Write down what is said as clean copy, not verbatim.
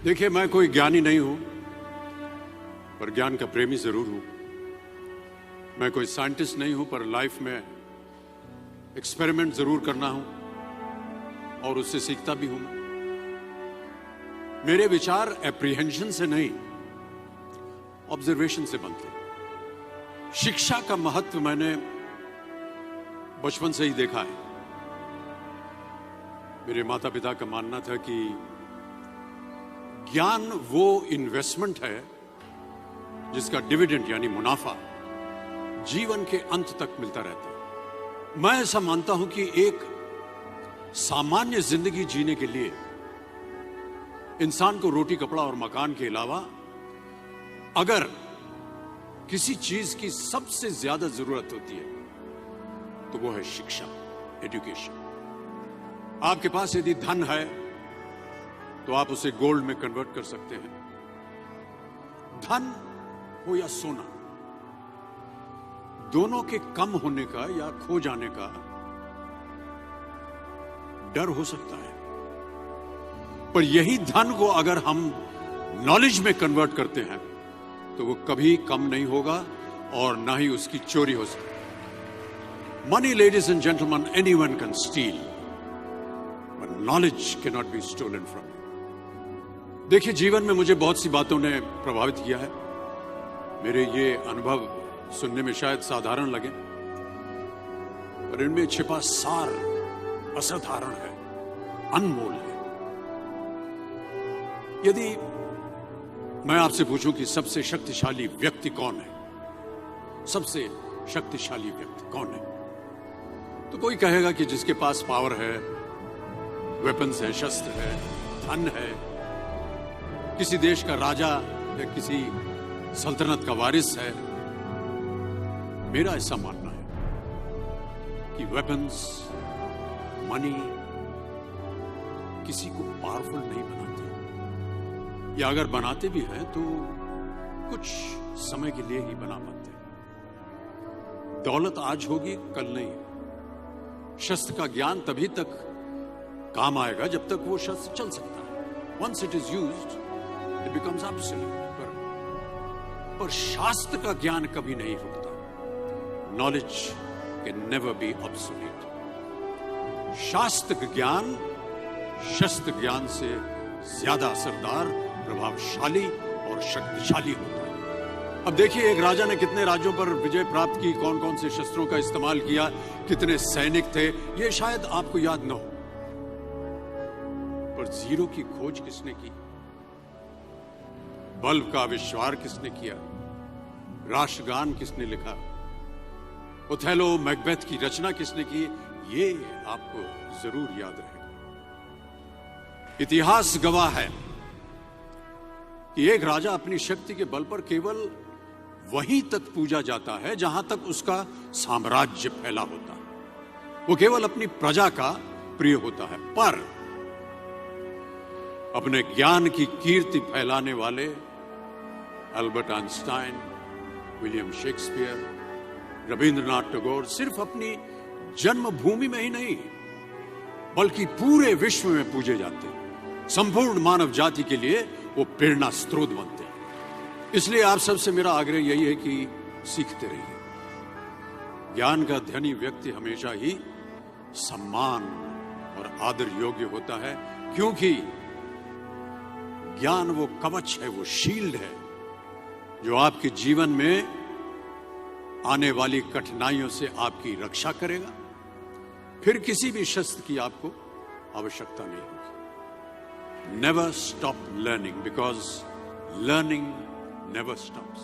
देखिए, मैं कोई ज्ञानी नहीं हूं, पर ज्ञान का प्रेमी जरूर हूं। मैं कोई साइंटिस्ट नहीं हूं, पर लाइफ में एक्सपेरिमेंट जरूर करना हूं और उससे सीखता भी हूं। मेरे विचार एप्रीहेंशन से नहीं, ऑब्जर्वेशन से बनते। शिक्षा का महत्व मैंने बचपन से ही देखा है। मेरे माता पिता का मानना था कि ज्ञान वो इन्वेस्टमेंट है जिसका डिविडेंड यानी मुनाफा जीवन के अंत तक मिलता रहता है। मैं ऐसा मानता हूं कि एक सामान्य जिंदगी जीने के लिए इंसान को रोटी, कपड़ा और मकान के अलावा अगर किसी चीज की सबसे ज्यादा जरूरत होती है तो वो है शिक्षा, एजुकेशन। आपके पास यदि धन है तो आप उसे गोल्ड में कन्वर्ट कर सकते हैं। धन हो या सोना, दोनों के कम होने का या खो जाने का डर हो सकता है, पर यही धन को अगर हम नॉलेज में कन्वर्ट करते हैं तो वो कभी कम नहीं होगा और ना ही उसकी चोरी हो सकती। Money, ladies and gentlemen, anyone can steal, but knowledge can not be stolen from you. देखिए, जीवन में मुझे बहुत सी बातों ने प्रभावित किया है। मेरे ये अनुभव सुनने में शायद साधारण लगे, पर इनमें छिपा सार असाधारण है, अनमोल है। यदि मैं आपसे पूछूं कि सबसे शक्तिशाली व्यक्ति कौन है, सबसे शक्तिशाली व्यक्ति कौन है, तो कोई कहेगा कि जिसके पास पावर है, वेपन्स है, शस्त्र है, धन है, किसी देश का राजा या किसी सल्तनत का वारिस है। मेरा ऐसा मानना है कि वेपन्स, मनी किसी को पावरफुल नहीं बनाते, या अगर बनाते भी हैं तो कुछ समय के लिए ही बना पाते हैं। दौलत आज होगी, कल नहीं। शस्त्र का ज्ञान तभी तक काम आएगा जब तक वो शस्त्र चल सकता है। Once it is used, it becomes absolute. पर शास्त्र का ज्ञान कभी नहीं रुकता। Knowledge can never be obsolete. शास्त्र ज्ञान शस्त्र ज्ञान से ज्यादा असरदार, प्रभावशाली और शक्तिशाली होता है। अब देखिए, एक राजा ने कितने राज्यों पर विजय प्राप्त की, कौन कौन से शस्त्रों का इस्तेमाल किया, कितने सैनिक थे, ये शायद आपको याद न हो, पर जीरो की खोज किसने की, बल्ब का आविष्कार किसने किया, राष्ट्रगान किसने लिखा, ओथेलो, मैकबेथ की रचना किसने की, ये आपको जरूर याद रहेगा। इतिहास गवाह है कि एक राजा अपनी शक्ति के बल पर केवल वहीं तक पूजा जाता है जहां तक उसका साम्राज्य फैला होता है। वो केवल अपनी प्रजा का प्रिय होता है, पर अपने ज्ञान की कीर्ति फैलाने वाले Albert Einstein, William Shakespeare, Rabindranath Tagore सिर्फ अपनी जन्मभूमि में ही नहीं बल्कि पूरे विश्व में पूजे जाते हैं। संपूर्ण मानव जाति के लिए वो प्रेरणा स्रोत बनते हैं। इसलिए आप सबसे मेरा आग्रह यही है कि सीखते रहिए। ज्ञान का धनी व्यक्ति हमेशा ही सम्मान और आदर योग्य होता है, क्योंकि ज्ञान वो कवच है, वो शील्ड है जो आपके जीवन में आने वाली कठिनाइयों से आपकी रक्षा करेगा। फिर किसी भी शस्त्र की आपको आवश्यकता नहीं होगी। Never stop learning, because learning never stops.